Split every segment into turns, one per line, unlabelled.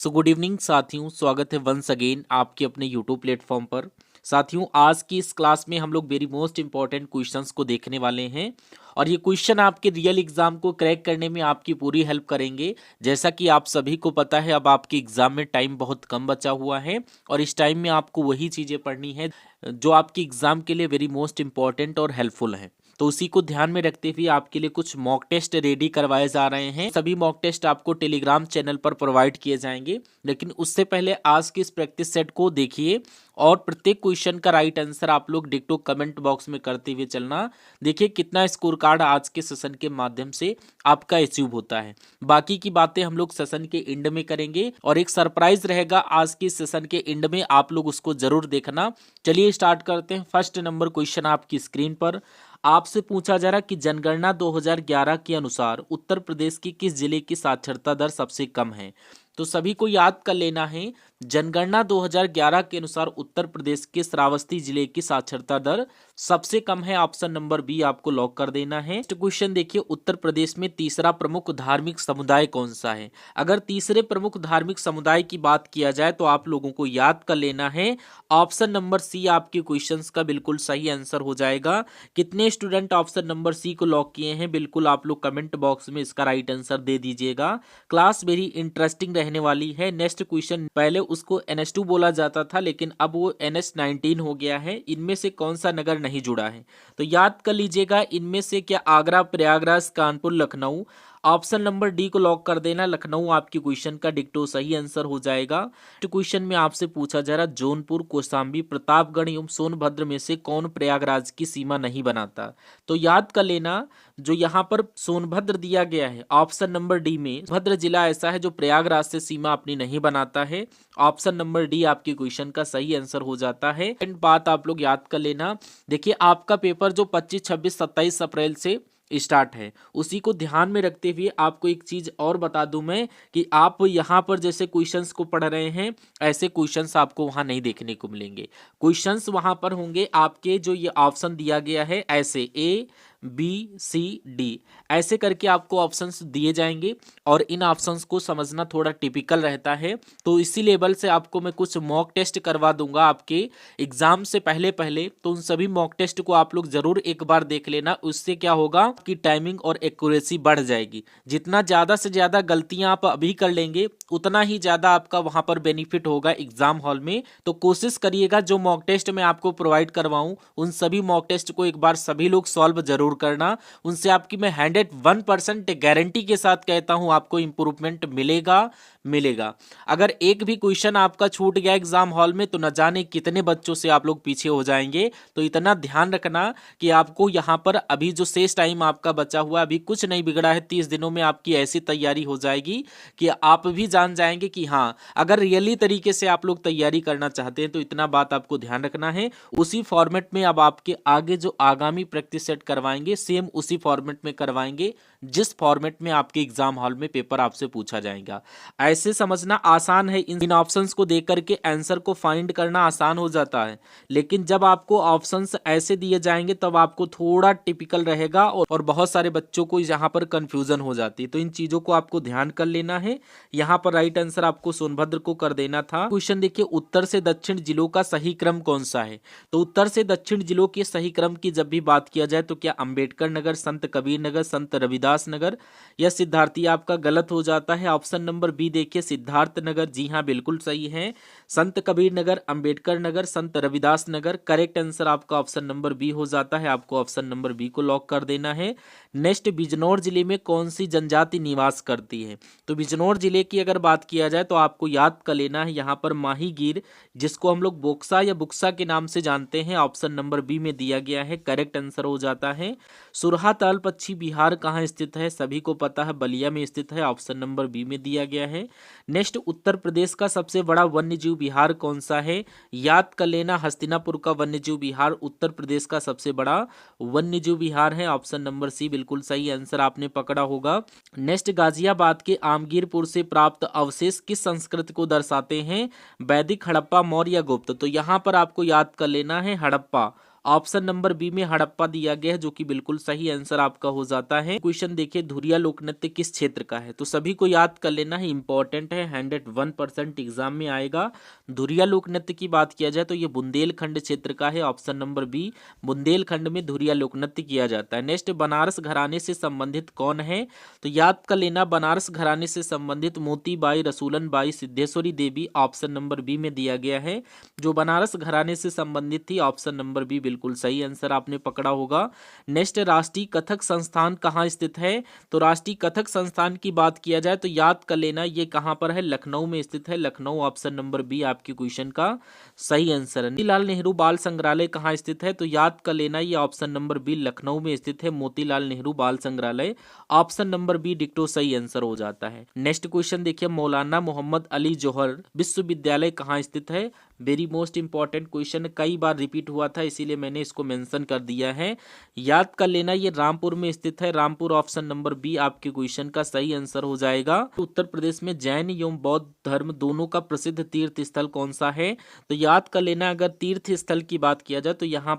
So good evening साथियों, स्वागत है वंस अगेन आपके अपने यूट्यूब प्लेटफॉर्म पर। साथियों, आज की इस क्लास में हम लोग वेरी मोस्ट इंपॉर्टेंट क्वेश्चंस को देखने वाले हैं और ये क्वेश्चन आपके रियल एग्जाम को क्रैक करने में आपकी पूरी हेल्प करेंगे। जैसा कि आप सभी को पता है, अब आपके एग्जाम में टाइम बहुत कम बचा हुआ है और इस टाइम में आपको वही चीज़ें पढ़नी है जो आपकी एग्जाम के लिए वेरी मोस्ट इंपॉर्टेंट और हेल्पफुल है। तो उसी को ध्यान में रखते हुए आपके लिए कुछ मॉक टेस्ट रेडी करवाए जा रहे हैं। सभी मॉक टेस्ट आपको टेलीग्राम चैनल पर प्रोवाइड किए जाएंगे, लेकिन उससे पहले आज के इस प्रैक्टिस सेट को देखिए और प्रत्येक क्वेश्चन का राइट आंसर आप लोग डिक्टो कमेंट बॉक्स में करते हुए चलना। देखिए कितना स्कोर कार्ड आज के सेशन के माध्यम से आपका अचीव होता है। बाकी की बातें हम लोग सेशन के एंड में करेंगे और एक सरप्राइज रहेगा आज के सेशन के एंड में, आप लोग उसको जरूर देखना। चलिए स्टार्ट करते हैं। फर्स्ट नंबर क्वेश्चन आपकी स्क्रीन पर आपसे पूछा जा रहा कि जनगणना 2011 के अनुसार उत्तर प्रदेश की किस जिले की साक्षरता दर सबसे कम है। तो सभी को याद कर लेना है, जनगणना 2011 के अनुसार उत्तर प्रदेश के श्रावस्ती जिले की साक्षरता दर सबसे कम है। ऑप्शन नंबर बी आपको लॉक कर देना है। नेक्स्ट क्वेश्चन देखिए, उत्तर प्रदेश में तीसरा प्रमुख धार्मिक समुदाय कौन सा है। अगर तीसरे प्रमुख धार्मिक समुदाय की बात किया जाए तो आप लोगों को याद कर लेना है, ऑप्शन नंबर सी आपके क्वेश्चंस का बिल्कुल सही आंसर हो जाएगा। कितने स्टूडेंट ऑप्शन नंबर सी को लॉक किए हैं, बिल्कुल आप लोग कमेंट बॉक्स में इसका राइट आंसर दे दीजिएगा। क्लास वेरी इंटरेस्टिंग रहने वाली है। नेक्स्ट क्वेश्चन, पहले उसको NH2 बोला जाता था लेकिन अब वो NH19 हो गया है। इनमें से कौन सा नगर नहीं जुड़ा है। तो याद कर लीजिएगा, इनमें से क्या Agra, Prayagraj, Kanpur, Lucknow. Option number D को लॉक कर देना, लखनऊ आपकी क्वेश्चन का डिक्टो सही आंसर हो जाएगा। तो क्वेश्चन में आपसे पूछा जा रहा, जौनपुर, कौशाम्बी, प्रतापगढ़ एवं सोनभद्र में से कौन प्रयागराज की सीमा नहीं बनाता। तो याद कर लेना, जो यहाँ पर सोनभद्र दिया गया है ऑप्शन नंबर डी में, भद्र जिला ऐसा है जो प्रयागराज से सीमा अपनी नहीं बनाता है। ऑप्शन नंबर डी आपके क्वेश्चन का सही आंसर हो जाता है। एंड बात आप लोग याद कर लेना, देखिए आपका पेपर जो 25, 26, 27 अप्रैल से स्टार्ट है, उसी को ध्यान में रखते हुए आपको एक चीज और बता दूं मैं कि आप यहाँ पर जैसे क्वेश्चंस को पढ़ रहे हैं, ऐसे क्वेश्चंस आपको वहां नहीं देखने को मिलेंगे। क्वेश्चंस वहां पर होंगे आपके, जो ये ऑप्शन दिया गया है ऐसे A, B, C, D ऐसे करके आपको ऑप्शंस दिए जाएंगे और इन ऑप्शंस को समझना थोड़ा टिपिकल रहता है। तो इसी लेवल से आपको मैं कुछ मॉक टेस्ट करवा दूंगा आपके एग्जाम से पहले पहले, तो उन सभी मॉक टेस्ट को आप लोग जरूर एक बार देख लेना। उससे क्या होगा कि टाइमिंग और एक्यूरेसी बढ़ जाएगी। जितना ज़्यादा से ज़्यादा गलतियां आप अभी कर लेंगे, उतना ही ज़्यादा आपका वहां पर बेनिफिट होगा एग्जाम हॉल में। तो कोशिश करिएगा जो मॉक टेस्ट मैं आपको प्रोवाइड करवाऊं, उन सभी मॉक टेस्ट को एक बार सभी लोग सॉल्व जरूर करना। उनसे आपकी मैं 101% गारंटी के साथ कहता हूं आपको इंप्रूवमेंट मिलेगा मिलेगा। अगर एक भी क्वेश्चन आपका छूट गया एग्जाम हॉल में तो न जाने कितने बच्चों से आप लोग पीछे हो जाएंगे। तो इतना ध्यान रखना कि आपको यहाँ पर अभी जो शेष टाइम आपका बचा हुआ है, अभी कुछ नहीं बिगड़ा है, 30 दिनों में आपकी ऐसी तैयारी हो जाएगी कि आप भी जान जाएंगे कि हाँ, अगर रियली तरीके से आप लोग तैयारी करना चाहते हैं तो इतना बात आपको ध्यान रखना है। उसी फॉर्मेट में अब आपके आगे जो आगामी प्रैक्टिस सेट करवाएंगे, सेम उसी फॉर्मेट में करवाएंगे जिस फॉर्मेट में आपके एग्जाम हॉल में पेपर आपसे पूछा जाएगा। ऐसे समझना आसान है, इन ऑप्शंस को देख करके आंसर को फाइंड करना आसान हो जाता है, लेकिन जब आपको ऑप्शंस ऐसे दिए जाएंगे तब आपको थोड़ा टिपिकल रहेगा और बहुत सारे बच्चों को यहाँ पर कंफ्यूजन हो जाती है। तो इन चीजों को आपको ध्यान कर लेना है। यहाँ पर राइट आंसर आपको सोनभद्र को कर देना था। क्वेश्चन देखिए, उत्तर से दक्षिण जिलों का सही क्रम कौन सा है। तो उत्तर से दक्षिण जिलों के सही क्रम की जब भी बात किया जाए तो क्या अंबेडकर नगर, संत कबीर नगर, संत रविदास नगर या सिद्धार्थी आपका गलत हो जाता है। ऑप्शन नंबर बी देखिए, सिद्धार्थ नगर, जी हाँ बिल्कुल सही है। संत कबीर नगर, अंबेडकर नगर, संत रविदास नगर, करेक्ट आंसर आपका ऑप्शन नंबर बी हो जाता है। आपको ऑप्शन नंबर बी को लॉक कर देना है। नेक्स्ट, बिजनौर जिले में कौन सी जनजाति निवास करती है। तो बिजनौर जिले की अगर बात किया जाए तो आपको याद कर लेना है, यहाँ पर माहीगीर, जिसको हम लोग बोक्सा या बुक्सा के नाम से जानते हैं, ऑप्शन नंबर बी में दिया गया है, करेक्ट आंसर हो जाता है। सुरहा ताल पश्चिम बिहार कहाँ स्थित है, सभी को पता है बलिया में स्थित है, ऑप्शन नंबर बी में दिया गया है। नेक्स्ट, उत्तर प्रदेश का सबसे बड़ा वन्यजीव विहार कौन सा है। याद कर लेना, हस्तिनापुर का वन्यजीव विहार उत्तर प्रदेश का सबसे बड़ा वन्यजीव विहार है, ऑप्शन नंबर सी बिल्कुल सही आंसर आपने पकड़ा होगा। नेक्स्ट, गाजियाबाद के आमगीरपुर से प्राप्त अवशेष किस संस्कृति को दर्शाते हैं, वैदिक, हड़प्पा, मौर्य या गुप्त। तो यहाँ पर आपको याद कर लेना है हड़प्पा, ऑप्शन नंबर बी में हड़प्पा दिया गया है, जो कि बिल्कुल सही आंसर आपका हो जाता है। क्वेश्चन देखिए, धुरिया लोक नृत्य किस क्षेत्र का है? तो सभी को याद कर लेना है, इंपॉर्टेंट है, 101% एग्जाम में आएगा। धुरिया लोक नृत्य की बात किया जाए तो ये बुंदेलखंड क्षेत्र का है। ऑप्शन नंबर बी, बुंदेलखंड में धुरिया लोक नृत्य किया जाता है। नेक्स्ट, बनारस घराने से संबंधित कौन है? तो याद कर लेना, बनारस घराने से संबंधित Motibai, Rasoolan Bai, Siddheshwari Devi option number B में दिया गया है। जो बनारस घराने से संबंधित थी, ऑप्शन नंबर बी बिल्कुल सही आंसर आपने पकड़ा होगा। नेक्स्ट, राष्ट्रीय कथक संस्थान कहाँ स्थित है? तो राष्ट्रीय कथक संस्थान की बात किया जाए तो याद कर लेना, ये कहाँ पर है? लखनऊ में स्थित है। लखनऊ ऑप्शन नंबर बी आपके क्वेश्चन का सही आंसर है। मोतीलाल नेहरू बाल संग्रहालय कहाँ स्थित है? तो याद कर लेना, ये ऑप्शन नंबर बी लखनऊ में स्थित है, मोतीलाल नेहरू बाल संग्रहालय। ऑप्शन नंबर बी डिक्टो सही आंसर हो जाता है। नेक्स्ट क्वेश्चन देखिए, मौलाना मोहम्मद अली जौहर विश्वविद्यालय कहाँ स्थित है? वेरी मोस्ट इंपॉर्टेंट क्वेश्चन, कई बार रिपीट हुआ था इसीलिए मैंने इसको मेंशन कर दिया है। याद कर लेना, ये रामपुर में स्थित है। रामपुर ऑप्शन नंबर बी आपके क्वेश्चन का सही आंसर हो जाएगा। उत्तर प्रदेश में जैन एवं बौद्ध धर्म दोनों का प्रसिद्ध तीर्थ स्थल कौन सा है? तो याद कर लेना, अगर तीर्थ स्थल की बात किया जाए तो यहाँ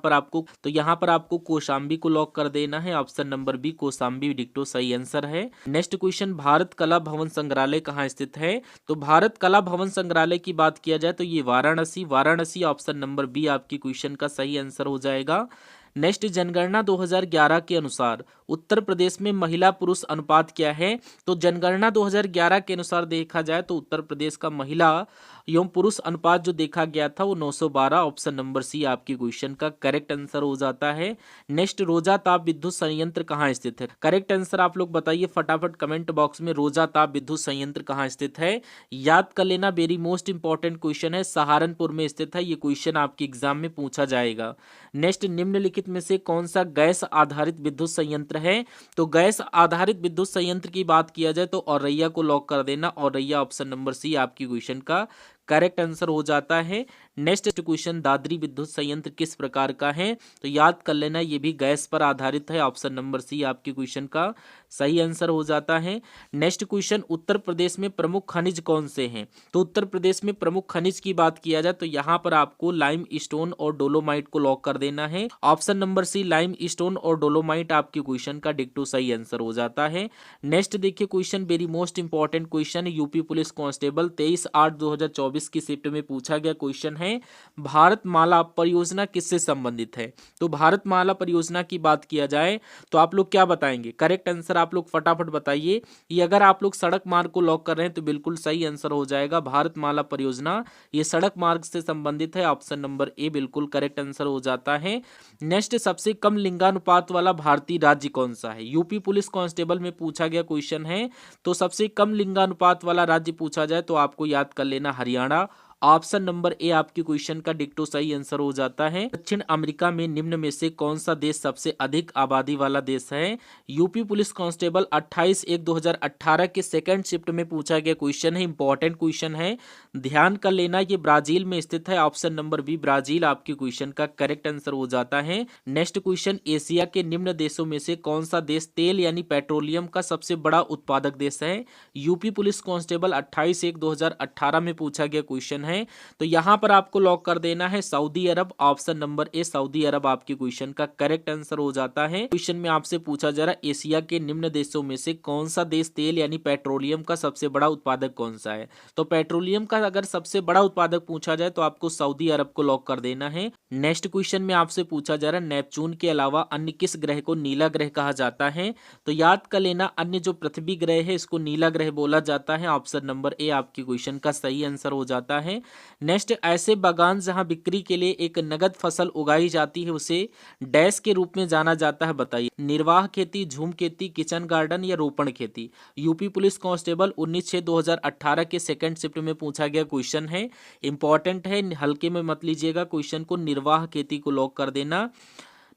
पर आपको कौशाम्बी को लॉक कर देना है। ऑप्शन नंबर बी कौशाम्बी डिक्टो सही आंसर है। नेक्स्ट क्वेश्चन, भारत कला भवन संग्रहालय कहाँ स्थित है? तो भारत कला भवन संग्रहालय की बात किया जाए तो ये वाराणसी ऑप्शन नंबर बी आपकी क्वेश्चन का सही आंसर हो जाएगा। नेक्स्ट, जनगणना 2011 के अनुसार उत्तर प्रदेश में महिला पुरुष अनुपात क्या है? तो जनगणना 2011 के अनुसार देखा जाए तो उत्तर प्रदेश का महिला एवं पुरुष अनुपात जो देखा गया था वो 912। ऑप्शन नंबर सी आपकी क्वेश्चन का करेक्ट आंसर हो जाता है। नेक्स्ट, रोजा ताप विद्युत संयंत्र कहाँ स्थित है? करेक्ट आंसर आप लोग बताइए फटाफट कमेंट बॉक्स में, रोजा ताप विद्युत संयंत्र कहाँ स्थित है? याद कर लेना, वेरी मोस्ट इंपॉर्टेंट क्वेश्चन है, सहारनपुर में स्थित है। ये क्वेश्चन आपके एग्जाम में पूछा जाएगा। नेक्स्ट, निम्नलिखित में से कौन सा गैस आधारित विद्युत संयंत्र है? तो गैस आधारित विद्युत संयंत्र की बात किया जाए तो औरैया को लॉक कर देना। औरैया ऑप्शन नंबर सी आपकी क्वेश्चन का करेक्ट आंसर हो जाता है। नेक्स्ट क्वेश्चन, दादरी विद्युत संयंत्र किस प्रकार का है? तो याद कर लेना, ये भी गैस पर आधारित है। ऑप्शन नंबर सी आपके क्वेश्चन का सही आंसर हो जाता है। नेक्स्ट क्वेश्चन, उत्तर प्रदेश में प्रमुख खनिज कौन से हैं? तो उत्तर प्रदेश में प्रमुख खनिज की बात किया जाए तो यहाँ पर आपको लाइम स्टोन और डोलोमाइट को लॉक कर देना है। Option number C limestone और डोलोमाइट आपके क्वेश्चन का डिक्टो सही आंसर हो जाता है। नेक्स्ट देखिए question, very most important question, UP police constable 23/8/2024 की शिफ्ट में पूछा गया क्वेश्चन है, भारतमाला परियोजना किससे संबंधित है? तो भारतमाला परियोजना की बात किया जाए तो आप लोग क्या बताएंगे? करेक्ट आंसर आप लोग फटाफट बताइए। ये अगर आप लोग सड़क मार्ग को लॉक कर रहे हैं तो बिल्कुल सही आंसर हो जाएगा। भारतमाला परियोजना ये सड़क मार्ग से संबंधित है। ऑप्शन नंबर ए बिल्कुल करेक्ट आंसर हो जाता है। नेक्स्ट, सबसे कम लिंगानुपात वाला भारतीय राज्य कौन सा है? यूपी पुलिस कांस्टेबल में पूछा गया क्वेश्चन है। तो सबसे कम लिंगानुपात वाला राज्य पूछा जाए तो आपको याद कर लेना हरियाणा। ऑप्शन नंबर ए आपके क्वेश्चन का डिक्टो सही आंसर हो जाता है। दक्षिण अमेरिका में निम्न में से कौन सा देश सबसे अधिक आबादी वाला देश है? यूपी पुलिस कांस्टेबल 28/1/2018 के सेकंड शिफ्ट में पूछा गया क्वेश्चन है, इंपॉर्टेंट क्वेश्चन है, ध्यान कर लेना। ये ब्राजील में स्थित है। ऑप्शन नंबर बी ब्राजील आपके क्वेश्चन का करेक्ट आंसर हो जाता है। नेक्स्ट क्वेश्चन, एशिया के निम्न देशों में से कौन सा देश तेल यानी पेट्रोलियम का सबसे बड़ा उत्पादक देश है? यूपी पुलिस कांस्टेबल 28/1/2018 में पूछा गया क्वेश्चन है। तो यहां पर आपको लॉक कर देना है Saudi Arab. Option number A Saudi Arab आपके क्वेश्चन का करेक्ट आंसर हो जाता है। क्वेश्चन में आपसे पूछा जा रहा है, एशिया के निम्न देशों में से कौन सा देश तेल यानी पेट्रोलियम का सबसे बड़ा उत्पादक कौन सा है? तो पेट्रोलियम का अगर सबसे बड़ा उत्पादक पूछा जाए तो आपको सऊदी अरब को लॉक कर देना है। नेक्स्ट क्वेश्चन में आपसे पूछा जा रहा है, नेपच्यून के अलावा अन्य किस ग्रह को नीला ग्रह कहा जाता है? तो याद कर लेना, अन्य जो पृथ्वी ग्रह है इसको नीला ग्रह बोला जाता है। ऑप्शन नंबर ए आपके क्वेश्चन का सही आंसर हो जाता है। नेक्स्ट, ऐसे बागान जहां बिक्री के लिए एक नगद फसल उगाई जाती है उसे डैश के रूप में जाना जाता है, बताइए। निर्वाह खेती, झूम खेती, किचन गार्डन या रोपण खेती? यूपी पुलिस कांस्टेबल 19/6/2018 के सेकंड शिफ्ट में पूछा गया क्वेश्चन है, इंपॉर्टेंट है, हल्के में मत लीजिएगा क्वेश्चन को। निर्वाह खेती को लॉक कर देना।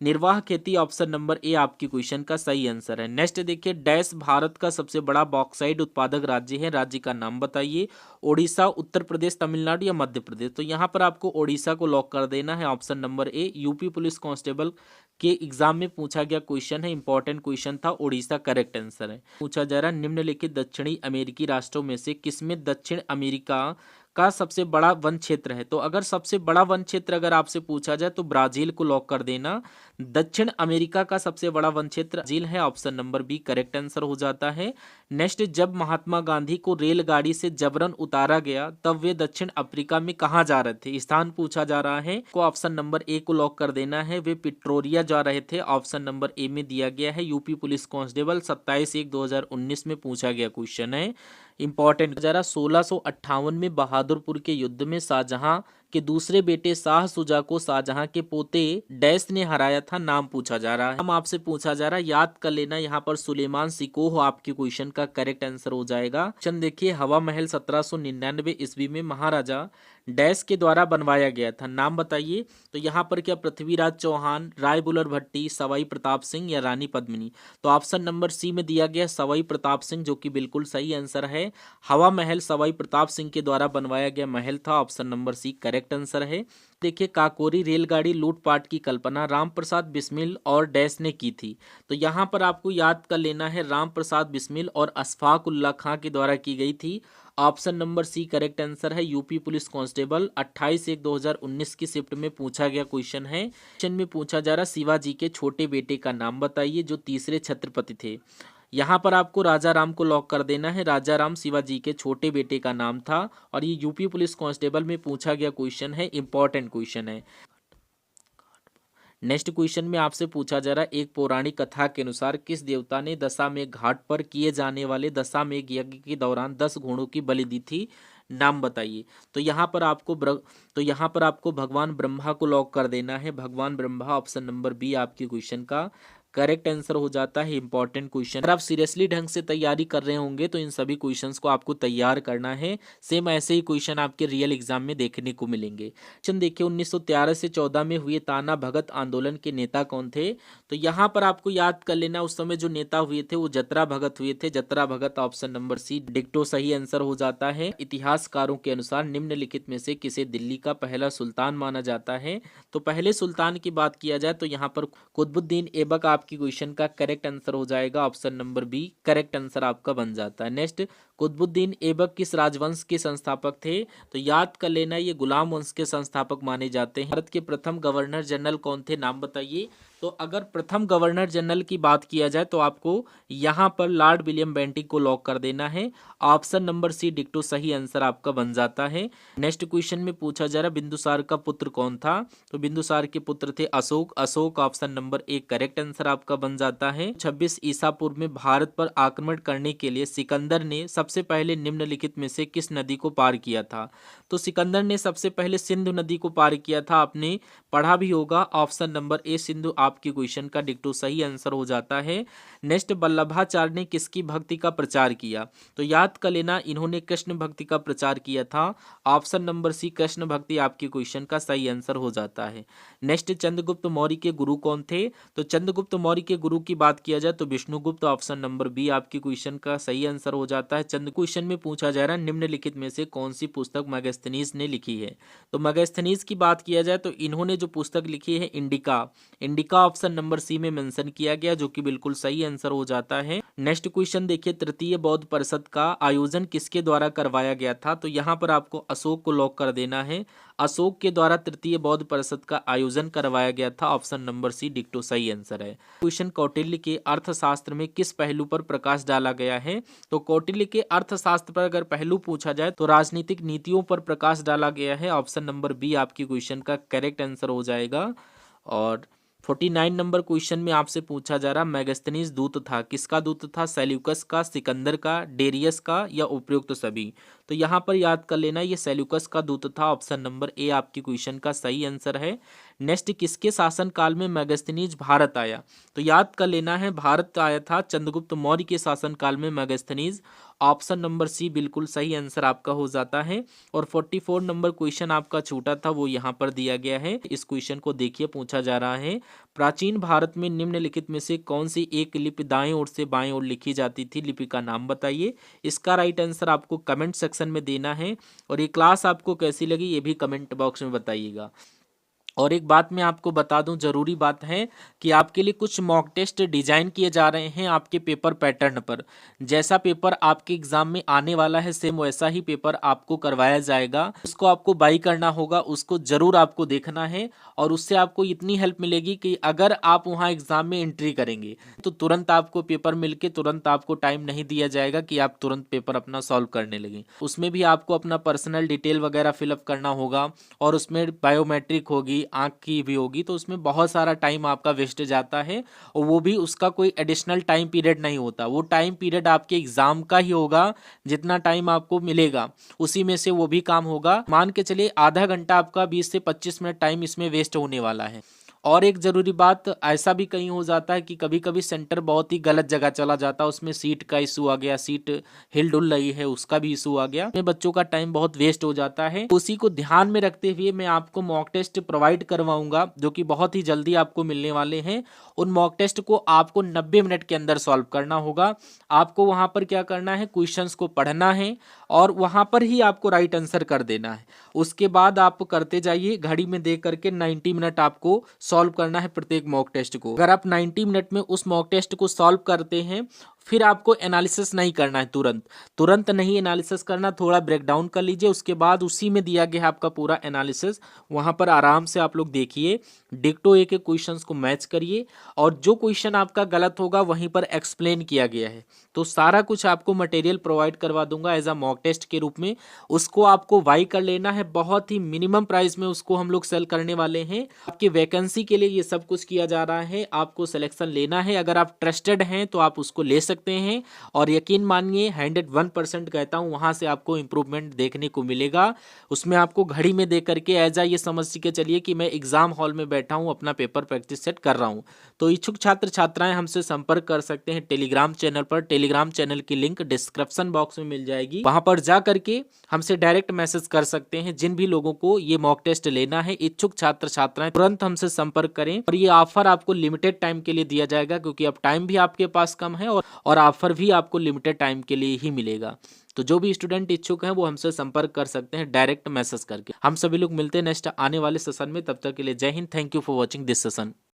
निर्वाह खेती ऑप्शन नंबर ए आपकी क्वेश्चन का सही आंसर है। नेक्स्ट देखिए, डैश भारत का सबसे बड़ा बॉक्साइट उत्पादक राज्य है, राज्य का नाम बताइए। ओडिशा, उत्तर प्रदेश, तमिलनाडु या मध्य प्रदेश? तो यहाँ पर आपको ओडिशा को लॉक कर देना है। ऑप्शन नंबर ए यूपी पुलिस कांस्टेबल के एग्जाम में पूछा गया क्वेश्चन है, इंपॉर्टेंट क्वेश्चन था, ओडिशा करेक्ट आंसर है। पूछा जा रहा है, निम्नलिखित दक्षिणी अमेरिकी राष्ट्रों में से किसमें दक्षिण अमेरिका का सबसे बड़ा वन क्षेत्र है? तो अगर सबसे बड़ा वन क्षेत्र अगर आपसे पूछा जाए तो ब्राजील को लॉक कर देना। दक्षिण अमेरिका का सबसे बड़ा वन क्षेत्र ब्राजील है, option number B correct answer हो जाता है। नेक्स्ट, जब महात्मा गांधी को रेलगाड़ी से जबरन उतारा गया तब वे दक्षिण अफ्रीका में कहाँ जा रहे थे? स्थान पूछा जा रहा है, को ऑप्शन नंबर ए को लॉक कर देना है। वे पिट्रोरिया जा रहे थे, ऑप्शन नंबर ए में दिया गया है। यूपी पुलिस कांस्टेबल 27/1/2019 में पूछा गया क्वेश्चन है, इंपॉर्टेंट जरा। 1658 में बहादुरपुर के युद्ध में शाहजहां के दूसरे बेटे शाह सुजा को शाहजहां के पोते डैश ने हराया था, नाम पूछा जा रहा है। हम आपसे पूछा जा रहा है, याद कर लेना यहाँ पर सुलेमान सिकोह आपके क्वेश्चन का करेक्ट आंसर हो जाएगा। क्वेश्चन देखिए, हवा महल 1799 ईस्वी में महाराजा डैश के द्वारा बनवाया गया था, नाम बताइए। तो यहाँ पर क्या पृथ्वीराज चौहान, राय बुलर भट्टी, सवाई प्रताप सिंह या रानी पद्मिनी? तो ऑप्शन नंबर सी में दिया गया सवाई प्रताप सिंह, जो कि बिल्कुल सही आंसर है। हवा महल सवाई प्रताप सिंह के द्वारा बनवाया गया महल था, option number C correct answer है। देखिए, काकोरी रेलगाड़ी लूटपाट की कल्पना राम प्रसाद बिस्मिल और डैश ने की थी। तो यहाँ पर आपको याद कर लेना है, राम प्रसाद बिस्मिल और अशफाक उल्लाह खां के द्वारा की गई थी, option number C correct answer है। यूपी पुलिस कांस्टेबल 28/1/2019 की शिफ्ट में पूछा गया क्वेश्चन है। क्वेश्चन में पूछा जा रहा, शिवाजी के छोटे बेटे का नाम बताइए जो तीसरे छत्रपति थे। यहाँ पर आपको राजा राम को लॉक कर देना है। राजा राम शिवाजी के छोटे बेटे का नाम था और ये यूपी पुलिस कांस्टेबल में पूछा गया क्वेश्चन है, इंपॉर्टेंट क्वेश्चन है। नेक्स्ट क्वेश्चन में आपसे पूछा जा रहा है, एक पौराणिक कथा के अनुसार किस देवता ने दशामेघ घाट पर किए जाने वाले दशामेघ यज्ञ के दौरान 10 घोड़ों की बलि दी थी, नाम बताइए। तो यहाँ पर आपको भगवान ब्रह्मा को लॉक कर देना है। भगवान ब्रह्मा, ऑप्शन नंबर बी आपके क्वेश्चन का करेक्ट आंसर हो जाता है, इंपॉर्टेंट क्वेश्चन। अगर आप सीरियसली ढंग से तैयारी कर रहे होंगे तो इन सभी क्वेश्चंस को आपको तैयार करना है। सेम ऐसे ही क्वेश्चन आपके रियल एग्जाम में देखने को मिलेंगे। क्वेश्चन देखिए, 1913 से 14 में हुए ताना भगत आंदोलन के नेता कौन थे? तो यहाँ पर आपको याद कर लेना, उस समय जो नेता हुए थे वो जतरा भगत हुए थे। जतरा भगत, ऑप्शन नंबर सी डिक्टो सही आंसर हो जाता है। इतिहासकारों के अनुसार निम्नलिखित में से किसे दिल्ली का पहला सुल्तान माना जाता है? तो पहले सुल्तान की बात किया जाए तो यहाँ पर कुतुबुद्दीन ऐबक आपकी क्वेश्चन का करेक्ट आंसर हो जाएगा, option number B correct answer आपका बन जाता है। नेक्स्ट, कुतुबुद्दीन ऐबक किस राजवंश के संस्थापक थे? तो याद कर लेना, ये गुलाम वंश के संस्थापक माने जाते हैं। भारत के प्रथम गवर्नर जनरल कौन थे, नाम बताइए। तो अगर प्रथम गवर्नर जनरल की बात किया जाए तो आपको यहाँ पर लॉर्ड विलियम बेंटिक को लॉक कर देना है, ऑप्शन नंबर सी डिक्टो सही आंसर आपका बन जाता है। नेक्स्ट क्वेश्चन में पूछा जा रहा, बिंदुसार का पुत्र कौन था? तो बिंदुसार के पुत्र थे Ashok. Ashok, option number A correct answer आपका बन जाता है। 26 ईसा पूर्व में भारत पर आक्रमण करने के लिए सिकंदर ने सबसे पहले निम्नलिखित में से किस नदी को पार किया था? तो सिकंदर ने सबसे पहले सिंधु नदी को पार किया था, आपने पढ़ा भी होगा, ऑप्शन नंबर ए सिंधु आपकी क्वेश्चन का डिक्टो सही आंसर हो जाता है। नेक्स्ट, वल्लभाचार्य ने किसकी भक्ति का प्रचार किया? तो याद कर लेना, इन्होंने कृष्ण भक्ति का प्रचार किया था, ऑप्शन नंबर सी कृष्ण भक्ति आपकी क्वेश्चन का सही आंसर हो जाता है। नेक्स्ट, चंद्रगुप्त मौर्य के गुरु कौन थे? तो चंद्रगुप्त मौर्य के गुरु की बात किया जाए तो विष्णुगुप्त, ऑप्शन नंबर बी आपकी क्वेश्चन का सही आंसर हो जाता है। चंद्र क्वेश्चन में पूछा जा रहा है, निम्नलिखित में से कौन सी पुस्तक मेगास्थनीज ने लिखी है? तो मेगास्थनीज की बात किया जाए तो इन्होंने जो पुस्तक लिखी है Indica, Indica option number C में मेंशन किया गया, जो कि बिल्कुल सही आंसर हो जाता है। नेक्स्ट क्वेश्चन देखिए, तृतीय बौद्ध परिषद का आयोजन किसके द्वारा करवाया गया था? तो यहाँ पर आपको अशोक को लॉक कर देना है। अशोक के द्वारा तृतीय बौद्ध परिषद का आयोजन करवाया गया था, ऑप्शन नंबर सी डिक्टो सही आंसर है। क्वेश्चन, कौटिल्य के अर्थशास्त्र में किस पहलू पर प्रकाश डाला गया है? तो कौटिल्य के अर्थशास्त्र पर अगर पहलू पूछा जाए तो राजनीतिक नीतियों पर प्रकाश डाला गया है, ऑप्शन नंबर बी आपकी क्वेश्चन का करेक्ट आंसर हो जाएगा। और 49 नंबर क्वेश्चन में आपसे पूछा जा रहा, मेगास्थनीज दूत था, किसका दूत था? सेल्यूकस का, सिकंदर का, डेरियस का या उपयुक्त सभी? तो यहाँ पर याद कर लेना, ये सेल्यूकस का दूत था, ऑप्शन नंबर ए आपकी क्वेश्चन का सही आंसर है। नेक्स्ट, किसके शासन काल में मेगास्थनीज भारत आया? तो याद कर लेना है, भारत आया था चंद्रगुप्त मौर्य के शासन काल में मेगास्थनीज, ऑप्शन नंबर सी बिल्कुल सही आंसर आपका हो जाता है। और 44 नंबर क्वेश्चन आपका छूटा था, वो यहाँ पर दिया गया है। इस क्वेश्चन को देखिए, पूछा जा रहा है, प्राचीन भारत में निम्नलिखित में से कौन सी एक लिपि दाएं ओर से बाएं ओर लिखी जाती थी? लिपि का नाम बताइए। इसका राइट आंसर आपको कमेंट सेक्शन में देना है। और ये क्लास आपको कैसी लगी ये भी कमेंट बॉक्स में बताइएगा। और एक बात मैं आपको बता दूं, ज़रूरी बात है कि आपके लिए कुछ मॉक टेस्ट डिजाइन किए जा रहे हैं आपके पेपर पैटर्न पर। जैसा पेपर आपके एग्जाम में आने वाला है सेम वैसा ही पेपर आपको करवाया जाएगा। उसको आपको बाई करना होगा, उसको ज़रूर आपको देखना है। और उससे आपको इतनी हेल्प मिलेगी कि अगर आप वहाँ एग्जाम में एंट्री करेंगे तो तुरंत आपको पेपर मिलके तुरंत आपको टाइम नहीं दिया जाएगा कि आप तुरंत पेपर अपना सॉल्व करने लगें। उसमें भी आपको अपना पर्सनल डिटेल वगैरह फिलअप करना होगा, और उसमें बायोमेट्रिक होगी, आंख की भी होगी, तो उसमें बहुत सारा टाइम आपका वेस्ट जाता है। और वो भी उसका कोई एडिशनल टाइम पीरियड नहीं होता, वो टाइम पीरियड आपके एग्जाम का ही होगा। जितना टाइम आपको मिलेगा उसी में से वो भी काम होगा। मान के चलिए आधा घंटा आपका 20 से 25 मिनट टाइम इसमें वेस्ट होने वाला है। और एक ज़रूरी बात, ऐसा भी कहीं हो जाता है कि कभी कभी सेंटर बहुत ही गलत जगह चला जाता है, उसमें सीट का इशू आ गया, सीट हिल डुल रही है उसका भी इशू आ गया, में बच्चों का टाइम बहुत वेस्ट हो जाता है। उसी को ध्यान में रखते हुए मैं आपको मॉक टेस्ट प्रोवाइड करवाऊंगा जो कि बहुत ही जल्दी आपको मिलने वाले हैं। उन मॉक टेस्ट को आपको 90 मिनट के अंदर सॉल्व करना होगा। आपको वहां पर क्या करना है, क्वेश्चंस को पढ़ना है और वहां पर ही आपको राइट आंसर कर देना है। उसके बाद आप करते जाइए, घड़ी में देख करके 90 मिनट आपको सॉल्व करना है प्रत्येक मॉक टेस्ट को। अगर आप 90 मिनट में उस मॉक टेस्ट को सॉल्व करते हैं, फिर आपको एनालिसिस नहीं करना है, तुरंत तुरंत नहीं एनालिसिस करना, थोड़ा ब्रेक डाउन कर लीजिए। उसके बाद उसी में दिया गया है आपका पूरा एनालिसिस, वहां पर आराम से आप लोग देखिए, डिक्टो ए के क्वेश्चंस को मैच करिए, और जो क्वेश्चन आपका गलत होगा वहीं पर एक्सप्लेन किया गया है। तो सारा कुछ आपको मटेरियल प्रोवाइड करवा दूंगा एज अ मॉक टेस्ट के रूप में। उसको आपको बाई कर लेना है, बहुत ही मिनिमम प्राइस में उसको हम लोग सेल करने वाले हैं। आपकी वैकेंसी के लिए ये सब कुछ किया जा रहा है, आपको सिलेक्शन लेना है। अगर आप ट्रस्टेड हैं तो आप उसको ले सकते हैं, और यकीन मानिए 101% कहता हूँ, वहां से आपको इंप्रूवमेंट देखने को मिलेगा। उसमें आपको घड़ी में देख करके एज ये समझ के चलिए कि मैं एग्जाम हॉल में बैठा हूँ, अपना पेपर प्रैक्टिस सेट कर रहा हूँ। तो इच्छुक छात्र छात्राएं हमसे संपर्क कर सकते हैं टेलीग्राम चैनल पर। टेलीग्राम चैनल की लिंक डिस्क्रिप्शन बॉक्स में मिल जाएगी, वहां पर जा करके हमसे डायरेक्ट मैसेज कर सकते हैं। जिन भी लोगों को ये मॉक टेस्ट लेना है, इच्छुक छात्र छात्राएं तुरंत हमसे संपर्क करें। और ये ऑफर आपको लिमिटेड टाइम के लिए दिया जाएगा, क्योंकि अब टाइम भी आपके पास कम है और ऑफर भी आपको लिमिटेड टाइम के लिए ही मिलेगा। तो जो भी स्टूडेंट इच्छुक हैं वो हमसे संपर्क कर सकते हैं डायरेक्ट मैसेज करके। हम सभी लोग मिलते हैं नेक्स्ट आने वाले सेशन में, तब तक के लिए जय Hind. Thank you for watching this session.